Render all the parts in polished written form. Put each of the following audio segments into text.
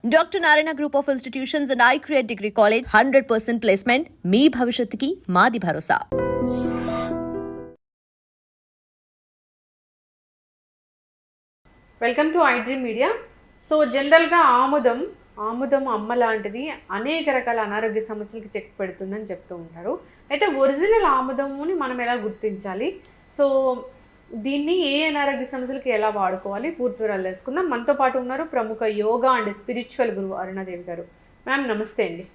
Dr. Narayana Group of Institutions and iCreate Degree College 100% placement. మీ భవిష్యత్తుకి మాది భరోసా. Welcome to iDream media. So జనరల్గా ఆముదం అమ్మ లాంటిది అనేక రకాల అనారోగ్య సమస్యలకి చెక్ పెడుతుందని చెప్తూ ఉంటారు. అయితే ఒరిజినల్ ఆముదముని మనం ఎలా గుర్తించాలి, సో దీన్ని ఏ అనారోగ్య సమస్యలకి ఎలా వాడుకోవాలి, పూర్తి వివరాలు తెలుసుకుందాం. మనతో పాటు ఉన్నారు ప్రముఖ యోగా అండ్ స్పిరిచువల్ గురువు అరుణాదేవి గారు. మ్యామ్ నమస్తే అండి.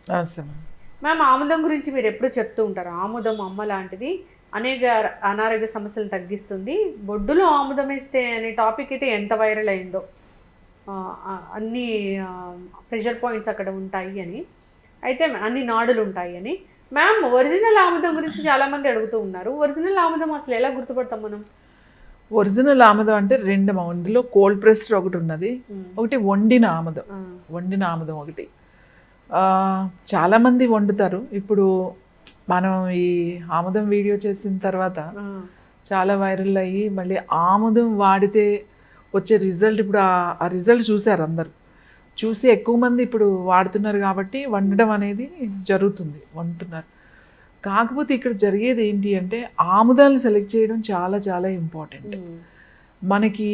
మ్యామ్, ఆముదం గురించి మీరు ఎప్పుడు చెప్తూ ఉంటారు, ఆముదం అమ్మ లాంటిది అనేక అనారోగ్య సమస్యలను తగ్గిస్తుంది. బొడ్డులో ఆముదం వేస్తే అనే టాపిక్ అయితే ఎంత వైరల్ అయిందో, అన్ని ప్రెషర్ పాయింట్స్ అక్కడ ఉంటాయి అని, అయితే అన్ని నాడులు ఉంటాయి అని. మ్యామ్, ఒరిజినల్ ఆముదం గురించి చాలామంది అడుగుతూ ఉన్నారు. ఒరిజినల్ ఆముదం అసలు ఎలా గుర్తుపడతాం మనం? ఒరిజినల్ ఆముదం అంటే రెండు, వండిలో కోల్డ్ ప్రెస్డ్ ఒకటి ఉన్నది, ఒకటి వండిన ఆముదం ఒకటి. చాలామంది వండుతారు. ఇప్పుడు మనం ఈ ఆముదం వీడియో చేసిన తర్వాత చాలా వైరల్ అయ్యి మళ్ళీ ఆముదం వాడితే వచ్చే రిజల్ట్, ఇప్పుడు ఆ రిజల్ట్ చూశారు అందరు, చూసి ఎక్కువ మంది ఇప్పుడు వాడుతున్నారు కాబట్టి వండడం అనేది జరుగుతుంది, వండుతున్నారు. కాకపోతే ఇక్కడ జరిగేది ఏంటి అంటే ఆముదాలు సెలెక్ట్ చేయడం చాలా చాలా ఇంపార్టెంట్. మనకి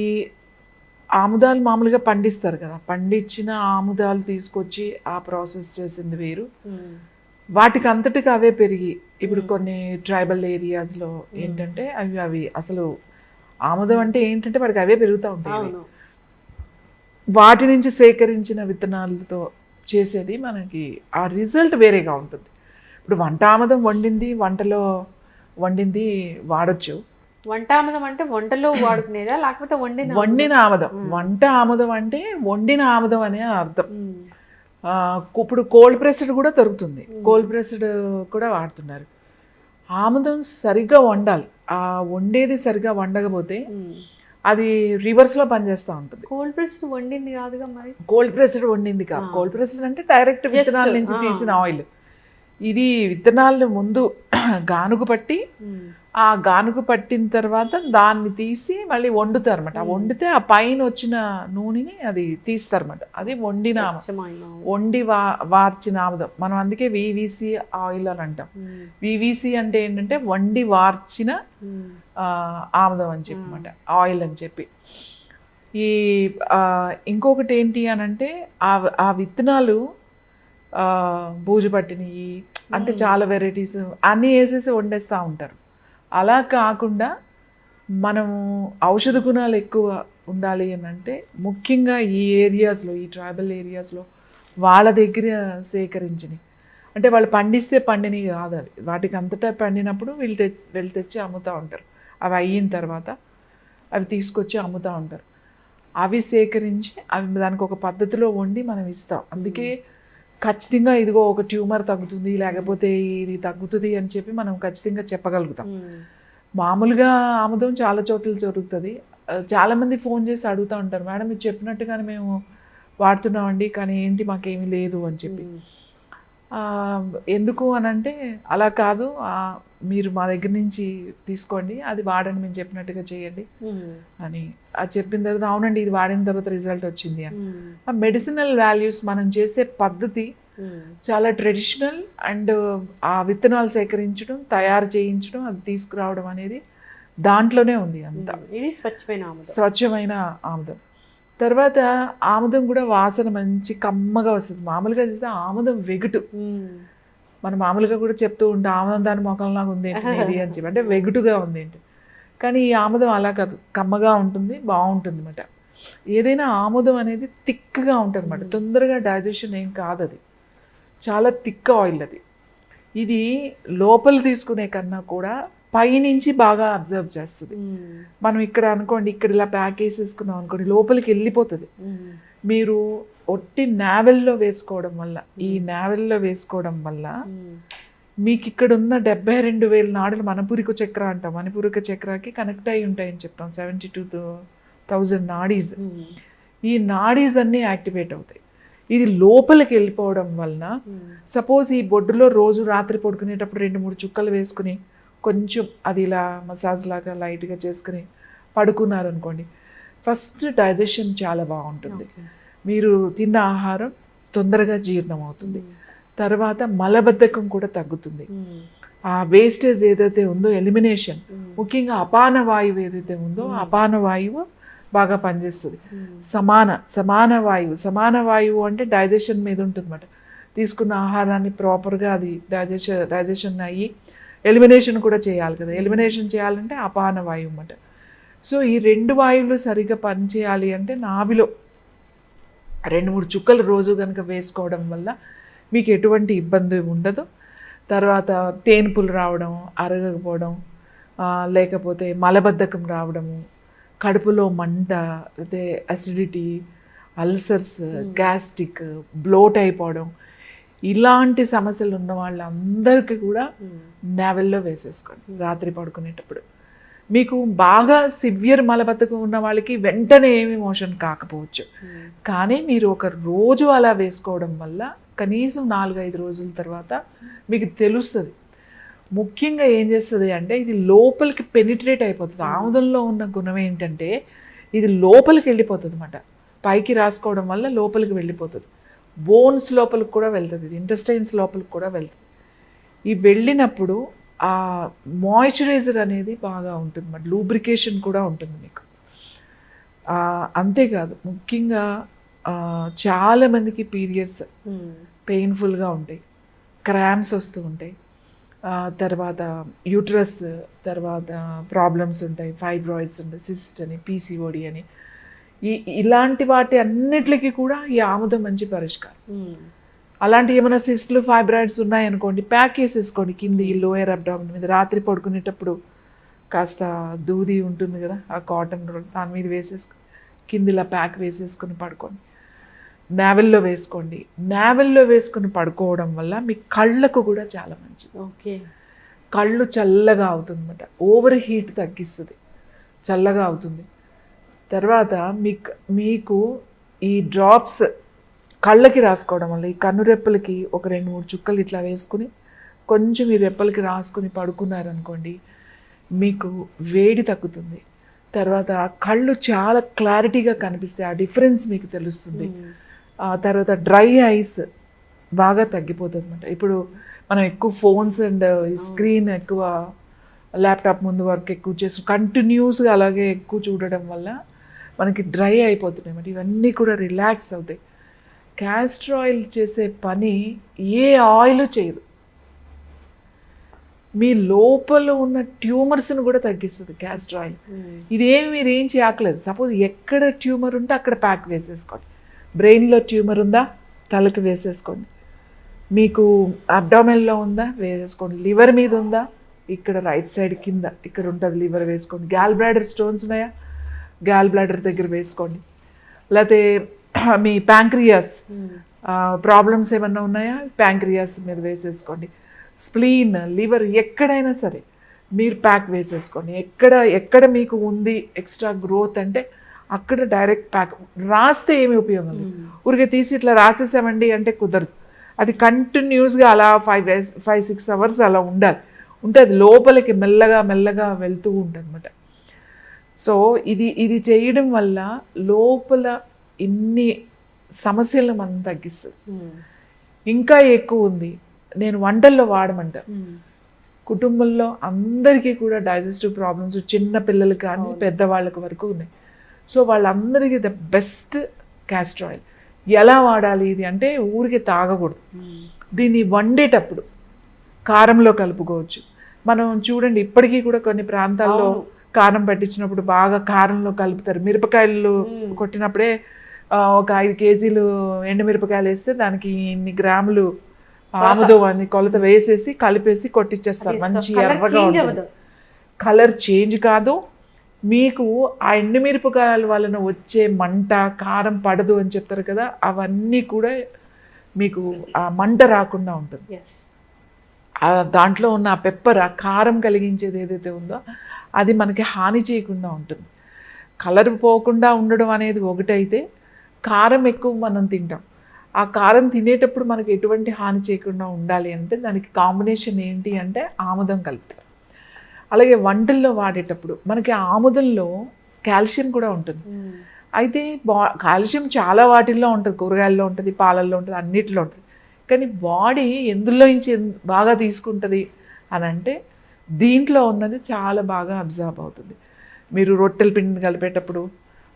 ఆముదాలు మామూలుగా పండిస్తారు కదా, పండించిన ఆముదాలు తీసుకొచ్చి ఆ ప్రాసెస్ చేసింది వేరు, వాటికి అంతటికి అవే పెరిగి ఇప్పుడు కొన్ని ట్రైబల్ ఏరియాస్లో ఏంటంటే అవి అసలు ఆముదం అంటే ఏంటంటే వాటికి అవే పెరుగుతూ ఉంటాయి. వాటి నుంచి సేకరించిన విత్తనాలతో చేసేది మనకి ఆ రిజల్ట్ వేరేగా ఉంటుంది. ఇప్పుడు వంట ఆముదం వండింది వాడచ్చు. వంట ఆముదం అంటే వంటలో వాడుకునేదా, లేకపోతే వండిన ఆముదం? వంట ఆముదం అంటే వండిన ఆముదం అనే అర్థం. ఇప్పుడు కోల్డ్ ప్రెస్డ్ కూడా దొరుకుతుంది, కోల్డ్ ప్రెస్డ్ కూడా వాడుతున్నారు. ఆముదం సరిగ్గా వండాలి, ఆ వండేది సరిగ్గా వండకపోతే అది రివర్స్లో పనిచేస్తూ ఉంటుంది. కోల్డ్ ప్రెస్డ్ వండింది కాదుగా మరి? కోల్డ్ ప్రెస్డ్ వండింది కాదు. కోల్డ్ ప్రెస్డ్ అంటే డైరెక్ట్ విత్తనాల నుంచి తీసిన ఆయిల్. ఇది విత్తనాలను ముందు గానుగు పట్టి, ఆ గానుగు పట్టిన తర్వాత దాన్ని తీసి మళ్ళీ వండుతారు అనమాట. వండితే ఆ పైన వచ్చిన నూనెని అది తీస్తారన్నమాట. అది వండి వార్చిన ఆముదం. మనం అందుకే వివిసి ఆయిల్ అని అంటాం. వివిసి అంటే ఏంటంటే వండి వార్చిన ఆముదం అని చెప్పి అనమాట, ఆయిల్ అని చెప్పి. ఈ ఇంకొకటి ఏంటి అని అంటే ఆ విత్తనాలు బూజు పట్టినవి అంటే చాలా వెరైటీస్ అన్నీ వేసేసి వండేస్తూ ఉంటారు. అలా కాకుండా మనము ఔషధ గుణాలు ఎక్కువ ఉండాలి అని అంటే ముఖ్యంగా ఈ ఏరియాస్లో, ఈ ట్రైబల్ ఏరియాస్లో వాళ్ళ దగ్గర సేకరించినవి, అంటే వాళ్ళు పండిస్తే పండినవి కాదు అవి, వాటికి అంతటా పండినప్పుడు వీళ్ళు తెచ్చి అమ్ముతూ ఉంటారు. అవి అయిన తర్వాత అవి తీసుకొచ్చి అమ్ముతూ ఉంటారు. అవి సేకరించి అవి దానికి ఒక పద్ధతిలో వండి మనం ఇస్తాం. అందుకే ఖచ్చితంగా ఇదిగో ఒక ట్యూమర్ తగ్గుతుంది, లేకపోతే ఇది తగ్గుతుంది అని చెప్పి మనం ఖచ్చితంగా చెప్పగలుగుతాం. మామూలుగా ఆముదం చాలా చోట్ల జరుగుతుంది. చాలామంది ఫోన్ చేసి అడుగుతూ ఉంటారు, మేడం మీరు చెప్పినట్టుగానే మేము వాడుతున్నామండి, కానీ ఏంటి మాకేమీ లేదు అని చెప్పి. ఎందుకు అని అంటే అలా కాదు, మీరు మా దగ్గర నుంచి తీసుకోండి, అది వాడండి, మేము చెప్పినట్టుగా చేయండి అని అది చెప్పిన తర్వాత అవునండి ఇది వాడిన తర్వాత రిజల్ట్ వచ్చింది అని. ఆ మెడిసినల్ వాల్యూస్ మనం చేసే పద్ధతి చాలా ట్రెడిషనల్. అండ్ ఆ విత్తనాలు సేకరించడం, తయారు చేయించడం, అది తీసుకురావడం అనేది దాంట్లోనే ఉంది అంతా. ఇది స్వచ్ఛమైన ఆముదం. తర్వాత ఆముదం కూడా వాసన మంచి కమ్మగా వస్తుంది. మామూలుగా చేస్తే ఆముదం వెగుటు, మనం మామూలుగా కూడా చెప్తూ ఉంటాం ఆముదం దాని మొఖంలాగా ఉంది ఏంటి అని చెప్పి, అంటే వెగుటుగా ఉంది ఏంటి. కానీ ఈ ఆముదం అలా కాదు, కమ్మగా ఉంటుంది, బాగుంటుంది అన్నమాట. ఏదైనా ఆముదం అనేది థిక్గా ఉంటుంది అన్నమాట, తొందరగా డైజెషన్ ఏం కాదు, అది చాలా థిక్ ఆయిల్. అది ఇది లోపల తీసుకునే కన్నా కూడా పైనుంచి బాగా అబ్జర్వ్ చేస్తుంది. మనం ఇక్కడ అనుకోండి, ఇక్కడ ఇలా ప్యాక్ వేసేసుకున్నాం అనుకోండి, లోపలికి వెళ్ళిపోతుంది. మీరు ఒట్టి నావెల్లో వేసుకోవడం వల్ల, ఈ నావెల్లో వేసుకోవడం వల్ల మీకు ఇక్కడ ఉన్న 72,000 నాడులు మణిపూరక చక్ర అంటాం, మణిపూరక చక్రకి కనెక్ట్ అయి ఉంటాయని చెప్తాం. 72,000 నాడీస్, ఈ నాడీస్ అన్నీ యాక్టివేట్ అవుతాయి. ఇది లోపలికి వెళ్ళిపోవడం వలన సపోజ్ ఈ బొడ్డులో రోజు రాత్రి పడుకునేటప్పుడు 2-3 చుక్కలు వేసుకుని కొంచెం అది ఇలా మసాజ్ లాగా లైట్గా చేసుకుని పడుకున్నారనుకోండి, ఫస్ట్ డైజెషన్ చాలా బాగుంటుంది. మీరు తిన్న ఆహారం తొందరగా జీర్ణం అవుతుంది. తర్వాత మలబద్ధకం కూడా తగ్గుతుంది. ఆ వేస్టేజ్ ఏదైతే ఉందో ఎలిమినేషన్, ముఖ్యంగా అపాన వాయువు ఏదైతే ఉందో అపాన వాయువు బాగా పనిచేస్తుంది. సమాన వాయువు అంటే డైజెషన్ మీద ఉంటుందన్నమాట. తీసుకున్న ఆహారాన్ని ప్రాపర్గా అది డైజెషన్ అయ్యి ఎలిమినేషన్ కూడా చేయాలి కదా. ఎలిమినేషన్ చేయాలంటే అపాన వాయువు అన్నమాట. సో ఈ 2 వాయువులు సరిగ్గా పనిచేయాలి అంటే నాభిలో 2-3 చుక్కలు రోజు కనుక వేసుకోవడం వల్ల మీకు ఎటువంటి ఇబ్బంది ఉండదు. తర్వాత తేన్పులు రావడం, అరగకపోవడం, లేకపోతే మలబద్ధకం రావడము, కడుపులో మంట, అయితే అసిడిటీ, అల్సర్స్, గ్యాస్ట్రిక్, బ్లోట్ అయిపోవడం, ఇలాంటి సమస్యలు ఉన్న వాళ్ళందరికీ కూడా నావెల్లో వేసేసుకోండి రాత్రి పడుకునేటప్పుడు. మీకు బాగా సివియర్ మలబద్ధకం ఉన్న వాళ్ళకి వెంటనే ఏమి మోషన్ కాకపోవచ్చు, కానీ మీరు ఒక రోజు అలా వేసుకోవడం వల్ల కనీసం 4-5 రోజుల తర్వాత మీకు తెలుస్తుంది. ముఖ్యంగా ఏం చేస్తుంది అంటే ఇది లోపలికి పెనిట్రేట్ అయిపోతుంది. ఆముదంలో ఉన్న గుణం ఏంటంటే ఇది లోపలికి వెళ్ళిపోతుంది అన్నమాట. పైకి రాసుకోవడం వల్ల లోపలికి వెళ్ళిపోతుంది. బోన్స్ లోపలికి కూడా వెళ్తుంది, ఇది ఇంటెస్టైన్స్ లోపలికి కూడా వెళ్తుంది. ఈ వెళ్ళినప్పుడు ఆ మాయిశ్చరైజర్ అనేది బాగా ఉంటుంది అన్నమాట, లూబ్రికేషన్ కూడా ఉంటుంది మీకు. అంతేకాదు ముఖ్యంగా చాలామందికి పీరియడ్స్ పెయిన్ఫుల్గా ఉంటాయి, క్రాంప్స్ వస్తూ ఉంటాయి, తర్వాత యూట్రస్ తర్వాత ప్రాబ్లమ్స్ ఉంటాయి, ఫైబ్రాయిడ్స్ ఉంటాయి, సిస్ట్ అని, పీసీఓడి అని, ఇలాంటి వాటి అన్నిటికీ కూడా ఈ ఆముదం మంచి పరిష్కారం. అలాంటి ఏమైనా సిస్ట్లు ఫైబ్రాయిడ్స్ ఉన్నాయనుకోండి, ప్యాక్ వేసేసుకోండి కింది లోయర్ అబ్డామిన్ మీద. రాత్రి పడుకునేటప్పుడు కాస్త దూది ఉంటుంది కదా, ఆ కాటన్ రోల్ దాని మీద వేసేసుకొని కిందిలా ప్యాక్ వేసేసుకొని పడుకోండి. నావెల్లో వేసుకోండి. నావెల్లో వేసుకొని పడుకోవడం వల్ల మీ కళ్ళకు కూడా చాలా మంచిది. ఓకే, కళ్ళు చల్లగా అవుతుంది అన్నమాట, ఓవర్ హీట్ తగ్గిస్తుంది, చల్లగా అవుతుంది. తర్వాత మీకు ఈ డ్రాప్స్ కళ్ళకి రాసుకోవడం వల్ల ఈ కన్నురెప్పలకి ఒక 2-3 చుక్కలు ఇట్లా వేసుకుని కొంచెం ఈ రెప్పలకి రాసుకుని పడుకున్నారనుకోండి, మీకు వేడి తగ్గుతుంది. తర్వాత కళ్ళు చాలా క్లారిటీగా కనిపిస్తాయి, ఆ డిఫరెన్స్ మీకు తెలుస్తుంది. తర్వాత డ్రై ఐస్ బాగా తగ్గిపోతుంది అన్నమాట. ఇప్పుడు మనం ఎక్కువ ఫోన్స్ అండ్ స్క్రీన్ ఎక్కువ ల్యాప్టాప్ ముందు వర్క్ ఎక్కువ చేసి కంటిన్యూస్గా అలాగే ఎక్కువ చూడడం వల్ల మనకి డ్రై అయిపోతున్నాయి అన్నమాట. ఇవన్నీ కూడా రిలాక్స్ అవుతాయి. క్యాస్టర్ ఆయిల్ చేసే పని ఏ ఆయిల్ చేయదు, మీ లోపల ఉన్న ట్యూమర్స్ని కూడా తగ్గిస్తుంది క్యాస్టర్ ఆయిల్. ఇదేమి మీరు ఏం చేయక్కలేదు. సపోజ్ ఎక్కడ ట్యూమర్ ఉంటే అక్కడ ప్యాక్ వేసేసుకోండి. బ్రెయిన్లో ట్యూమర్ ఉందా, తలకు వేసేసుకోండి. మీకు అబ్డామిన్లో ఉందా, వేసేసుకోండి. లివర్ మీద ఉందా, ఇక్కడ రైట్ సైడ్ కింద ఇక్కడ ఉంటుంది లివర్, వేసుకోండి. గ్యాల్ బ్లాడర్ స్టోన్స్ ఉన్నాయా, గ్యాల్ బ్లాడర్ దగ్గర వేసుకోండి. లేకపోతే మీ ప్యాంక్రియాస్ ప్రాబ్లమ్స్ ఏమన్నా ఉన్నాయా, ప్యాంక్రియాస్ మీద వేసేసుకోండి. స్ప్లీన్, లివర్, ఎక్కడైనా సరే మీరు ప్యాక్ వేసేసుకోండి. ఎక్కడ మీకు ఉంది ఎక్స్ట్రా గ్రోత్ అంటే అక్కడ డైరెక్ట్ ప్యాక్. రాస్తే ఏమి ఉపయోగం లేదు, ఊరికే తీసి ఇట్లా రాసేసామండి అంటే కుదరదు. అది కంటిన్యూస్గా అలా 5-6 అవర్స్ అలా ఉండాలి. ఉంటే అది లోపలికి మెల్లగా వెళ్తూ ఉంటుంది అన్నమాట. సో ఇది చేయడం వల్ల లోపల ఇన్ని సమస్యలను మనం తగ్గిస్తుంది. ఇంకా ఎక్కువ ఉంది, నేను వంటల్లో వాడమంట. కుటుంబంలో అందరికీ కూడా డైజెస్టివ్ ప్రాబ్లమ్స్, చిన్న పిల్లలకి కానీ పెద్దవాళ్ళకి వరకు ఉన్నాయి. సో వాళ్ళందరికీ ద బెస్ట్ క్యాస్టర్ ఆయిల్. ఎలా వాడాలి ఇది అంటే ఊరికి తాగకూడదు. దీన్ని వండేటప్పుడు కారంలో కలుపుకోవచ్చు. మనం చూడండి ఇప్పటికీ కూడా కొన్ని ప్రాంతాల్లో కారం పట్టించినప్పుడు బాగా కారంలో కలుపుతారు. మిరపకాయలు కొట్టినప్పుడే ఒక 5 కేజీలు ఎండుమిరపకాయలు వేస్తే దానికి ఇన్ని గ్రాములు ఆముదం అని కొలత వేసేసి కలిపేసి కొట్టించేస్తారు. మంచి ఎర్రగా ఉంటుంది. కలర్ చేంజ్ కాదు, మీకు ఆ ఎండుమిరపకాయల వలన వచ్చే మంట, కారం పడదు అని చెప్తారు కదా, అవన్నీ కూడా మీకు ఆ మంట రాకుండా ఉంటుంది. దాంట్లో ఉన్న ఆ పెప్పర్, ఆ కారం కలిగించేది ఏదైతే ఉందో అది మనకి హాని చేయకుండా ఉంటుంది. కలర్ పోకుండా ఉండడం అనేది ఒకటైతే, కారం ఎక్కువ మనం తింటాం. ఆ కారం తినేటప్పుడు మనకి ఎటువంటి హాని చేయకుండా ఉండాలి అంటే దానికి కాంబినేషన్ ఏంటి అంటే ఆముదం కలుపుతారు. అలాగే వంటల్లో వాడేటప్పుడు మనకి ఆముదంలో కాల్షియం కూడా ఉంటుంది. అయితే కాల్షియం చాలా వాటిల్లో ఉంటుంది, కూరగాయల్లో ఉంటుంది, పాలల్లో ఉంటుంది, అన్నిటిలో ఉంటుంది. కానీ బాడీ ఎందులో నుంచి బాగా తీసుకుంటుంది అని అంటే దీంట్లో ఉన్నది చాలా బాగా అబ్జర్వ్ అవుతుంది. మీరు రొట్టెల పిండిని కలిపేటప్పుడు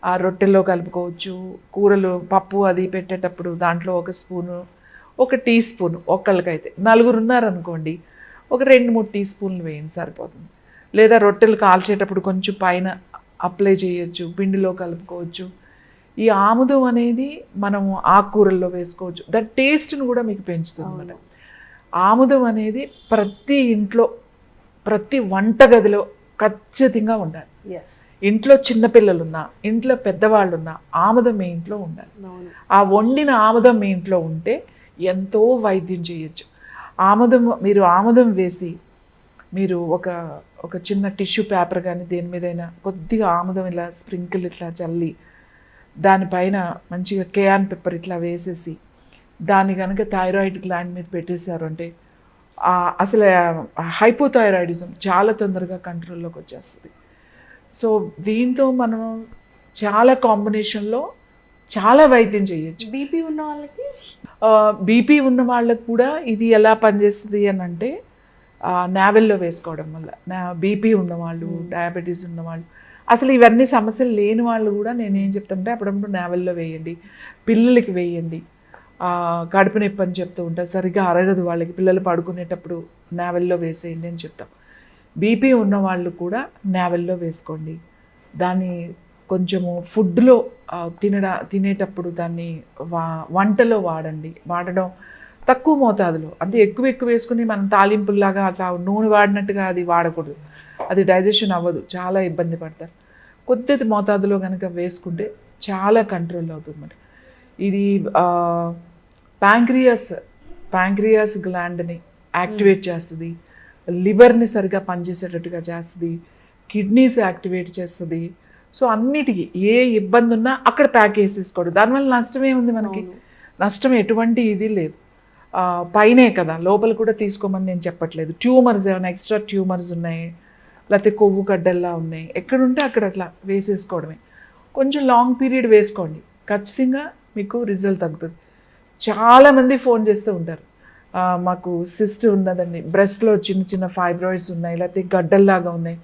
ఆ రొట్టెల్లో కలుపుకోవచ్చు, కూరలు పప్పు అది పెట్టేటప్పుడు దాంట్లో 1 స్పూను, 1 టీ స్పూన్, ఒక్కళ్ళకైతే 4 ఉన్నారనుకోండి ఒక 2-3 టీ స్పూన్లు వేయండి సరిపోతుంది. లేదా రొట్టెలు కాల్చేటప్పుడు కొంచెం పైన అప్లై చేయొచ్చు, పిండిలో కలుపుకోవచ్చు. ఈ ఆముదం అనేది మనము ఆకుకూరల్లో వేసుకోవచ్చు, దాని టేస్ట్ను కూడా మీకు పెంచుతుంది అన్నమాట. ఆముదం అనేది ప్రతి ఇంట్లో ప్రతి వంటగదిలో ఖచ్చితంగా ఉండాలి. ఇంట్లో చిన్నపిల్లలున్నా, ఇంట్లో పెద్దవాళ్ళున్నా ఆముదం మీ ఇంట్లో ఉండాలి. ఆ వండిన ఆముదం మీ ఇంట్లో ఉంటే ఎంతో వైద్యం చేయొచ్చు. మీరు ఆముదం వేసి మీరు ఒక చిన్న టిష్యూ పేపర్ కానీ దేని మీదైనా కొద్దిగా ఆముదం ఇలా స్ప్రింకిల్ ఇట్లా చల్లి దానిపైన మంచిగా కేయాన్ పెప్పర్ ఇట్లా వేసేసి దాన్ని కనుక థైరాయిడ్ గ్లాండ్ మీద పెట్టేశారు అంటే అసలు హైపోథైరాయిడిజం చాలా తొందరగా కంట్రోల్లోకి వచ్చేస్తుంది. సో దీంతో మనం చాలా కాంబినేషన్లో చాలా వైద్యం చేయొచ్చు. బీపీ ఉన్న వాళ్ళకి కూడా ఇది ఎలా పనిచేస్తుంది అని అంటే నావెల్లో వేసుకోవడం వల్ల బీపీ ఉన్నవాళ్ళు, డయాబెటీస్ ఉన్నవాళ్ళు, అసలు ఇవన్నీ సమస్యలు లేని వాళ్ళు కూడా నేనేం చెప్తానంటే అప్పుడప్పుడు నావెల్లో వేయండి, పిల్లలకి వేయండి. కడుపు నొప్పి అని చెప్తూ ఉంటారు, సరిగ్గా అరగదు వాళ్ళకి, పిల్లలు పడుకునేటప్పుడు నావెల్లో వేసేయండి అని చెప్తాం. బీపీ ఉన్న వాళ్ళు కూడా నావెల్లో వేసుకోండి. దాన్ని కొంచెము ఫుడ్లో తినేటప్పుడు దాన్ని వంటలో వాడడం తక్కువ మోతాదులో, అంటే ఎక్కువ వేసుకుని మనం తాలింపుల్లాగా అట్లా నూనె వాడినట్టుగా అది వాడకూడదు, అది డైజెషన్ అవ్వదు, చాలా ఇబ్బంది పడతారు. కొద్ది మోతాదులో కనుక వేసుకుంటే చాలా కంట్రోల్ అవుతుంది అన్నమాట. ఇది ప్యాంక్రియాస్ గ్లాండ్ని యాక్టివేట్ చేస్తుంది, లివర్ని సరిగా పనిచేసేటట్టుగా చేస్తుంది, కిడ్నీస్ యాక్టివేట్ చేస్తుంది. సో అన్నిటికీ ఏ ఇబ్బంది ఉన్నా అక్కడ ప్యాక్ వేసేసుకోవడం, దానివల్ల నష్టమే ఉంది మనకి, నష్టం ఎటువంటి ఇది లేదు. పైనే కదా, లోపల కూడా తీసుకోమని నేను చెప్పట్లేదు. ట్యూమర్స్ ఏమైనా ఎక్స్ట్రా ట్యూమర్స్ ఉన్నాయి, లేకపోతే కొవ్వు గడ్డల్లా ఉన్నాయి, ఎక్కడుంటే అక్కడ అట్లా వేసేసుకోవడమే. కొంచెం లాంగ్ పీరియడ్ వేసుకోండి, ఖచ్చితంగా మీకు రిజల్ట్ తగ్గుతుంది. చాలామంది ఫోన్ చేస్తూ ఉంటారు, మాకు సిస్ట్ ఉన్నదండి, బ్రెస్ట్లో చిన్న ఫైబ్రాయిడ్స్ ఉన్నాయి, లేకపోతే గడ్డల్లాగా ఉన్నాయి,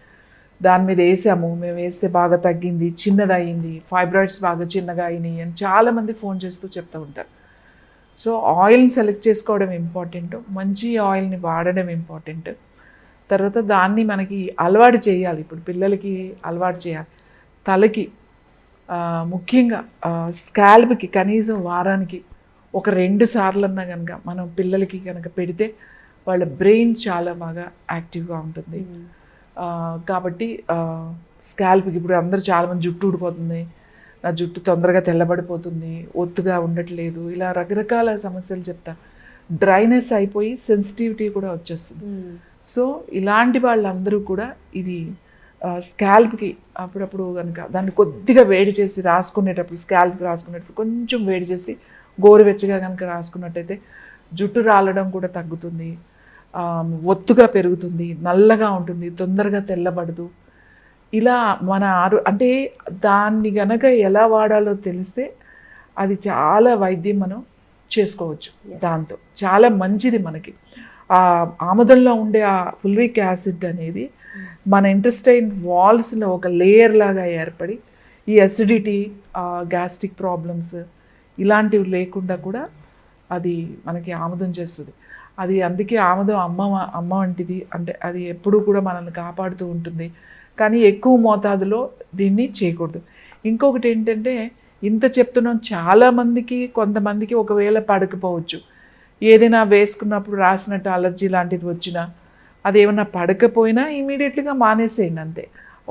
దాని మీద వేసాము, మేము వేస్తే బాగా తగ్గింది, చిన్నదయ్యింది, ఫైబ్రాయిడ్స్ బాగా చిన్నగా అయినాయి అని చాలామంది ఫోన్ చేస్తూ చెప్తూ ఉంటారు. సో ఆయిల్ని సెలెక్ట్ చేసుకోవడం ఇంపార్టెంట్, మంచి ఆయిల్ని వాడడం ఇంపార్టెంట్. తర్వాత దాన్ని మనకి అలవాటు చేయాలి, ఇప్పుడు పిల్లలకి అలవాటు చేయాలి. తలకి ముఖ్యంగా స్కాల్ప్కి కనీసం వారానికి 2 సార్లన్నా కనుక మనం పిల్లలకి కనుక పెడితే వాళ్ళ బ్రెయిన్ చాలా బాగా యాక్టివ్గా ఉంటుంది. కాబట్టి స్కాల్ప్కి ఇప్పుడు అందరూ చాలామంది జుట్టు ఊడిపోతుంది, నా జుట్టు తొందరగా తెల్లబడిపోతుంది, ఒత్తుగా ఉండట్లేదు, ఇలా రకరకాల సమస్యలు చెప్తారు. డ్రైనెస్ అయిపోయి సెన్సిటివిటీ కూడా వచ్చేస్తుంది. సో ఇలాంటి వాళ్ళందరూ కూడా ఇది స్కాల్ప్కి అప్పుడప్పుడు కనుక దాన్ని కొద్దిగా వేడి చేసి రాసుకునేటప్పుడు, స్కాల్ప్కి రాసుకునేటప్పుడు కొంచెం వేడి చేసి గోరువెచ్చగా కనుక రాసుకున్నట్టయితే జుట్టు రాలడం కూడా తగ్గుతుంది, ఒత్తుగా పెరుగుతుంది, నల్లగా ఉంటుంది, తొందరగా తెల్లబడదు. ఇలా మన అంటే దాన్ని గనక ఎలా వాడాలో తెలిస్తే అది చాలా వైద్యం మనం చేసుకోవచ్చు. దాంతో చాలా మంచిది మనకి. ఆముదంలో ఉండే ఆ ఫుల్విక్ యాసిడ్ అనేది మన ఇంటెస్టైన్ వాల్స్లో ఒక లేయర్ లాగా ఏర్పడి ఈ అసిడిటీ, గ్యాస్ట్రిక్ ప్రాబ్లమ్స్ ఇలాంటివి లేకుండా కూడా అది మనకి ఆముదం చేస్తుంది. అది అందుకే ఆముదం అమ్మ వంటిది, అంటే అది ఎప్పుడూ కూడా మనల్ని కాపాడుతూ ఉంటుంది. కానీ ఎక్కువ మోతాదులో దీన్ని చేయకూడదు. ఇంకొకటి ఏంటంటే, ఇంత చెప్తున్నాం, చాలామందికి కొంతమందికి ఒకవేళ పడకపోవచ్చు, ఏదైనా వేసుకున్నప్పుడు రాసినట్టు అలర్జీ లాంటిది వచ్చినా, అదేమన్నా పడకపోయినా ఇమీడియట్లీగా మానేసేయండి అంతే.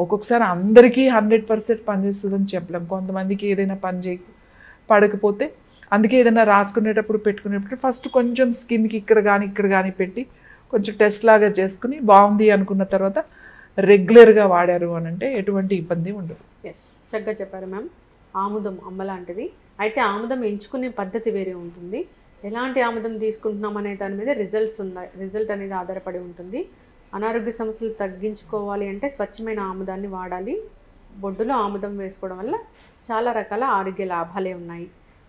ఒక్కొక్కసారి అందరికీ 100% పనిచేస్తుందని చెప్పలేం, కొంతమందికి ఏదైనా పడకపోతే అందుకే ఏదైనా రాసుకునేటప్పుడు పెట్టుకునేటప్పుడు ఫస్ట్ కొంచెం స్కిన్కి ఇక్కడ కానీ పెట్టి కొంచెం టెస్ట్ లాగా చేసుకుని బాగుంది అనుకున్న తర్వాత రెగ్యులర్గా వాడారు అని అంటే ఎటువంటి ఇబ్బంది ఉండదు. చక్కగా చెప్పారు మ్యామ్. ఆముదం అమ్మ లాంటిది. అయితే ఆముదం ఎంచుకునే పద్ధతి వేరే ఉంటుంది, ఎలాంటి ఆముదం తీసుకుంటున్నాం అనే దాని మీద రిజల్ట్ అనేది ఆధారపడి ఉంటుంది. అనారోగ్య సమస్యలు తగ్గించుకోవాలి అంటే స్వచ్ఛమైన ఆముదాన్ని వాడాలి. బొడ్డులో ఆముదం వేసుకోవడం వల్ల చాలా రకాల ఆరోగ్య లాభాలే ఉన్నాయి.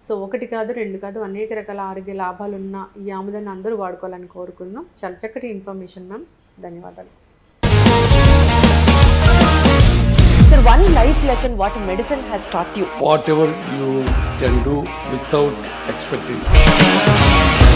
సో ఒకటి కాదు, రెండు కాదు, అనేక రకాల ఆరోగ్య లాభాలు ఉన్న ఈ ఆముదాన్ని అందరూ వాడుకోవాలని కోరుకుందాం. చాలా చక్కటి ఇన్ఫర్మేషన్ మ్యామ్, ధన్యవాదాలు. Sir, one life lesson what medicine has taught you. Whatever you can do without expecting.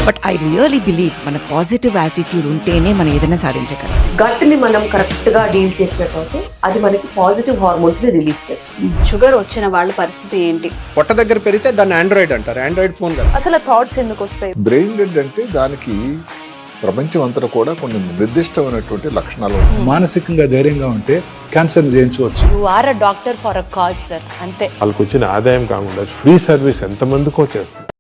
But I really believe మన పాజిటివ్ యాటిట్యూడ్ ఉంటేనే మనం ఏదైనా సాధించగలం. గట్ని మనం కరెక్ట్గా డీల్ చేసినట్లయితే అది మనకి పాజిటివ్ హార్మోన్స్ని రిలీజ్ చేస్తుంది. షుగర్ వచ్చిన వాళ్ళ పరిస్థితి ఏంటి? పొట్ట దగ్గర పెరిగితే దాన్ని ఆండ్రాయిడ్ అంటారు, ఆండ్రాయిడ్ ఫోన్ కదా. అసలు థాట్స్ ఎందుకు వస్తాయి? బ్రెయిన్ డెడ్ అంటే దానికి ప్రపంచం అంతా కూడా కొన్ని నిర్దిష్టమైనటువంటి లక్షణాలు ఉన్నాయి. మానసికంగా ధైర్యంగా ఉంటే క్యాన్సర్ జయించవచ్చు. You are a doctor for a cause sir, అంతే. వాళ్ళకి వచ్చిన ఆదాయం కాకుండా ఫ్రీ సర్వీస్ ఎంతమందికో చేస్తుంది.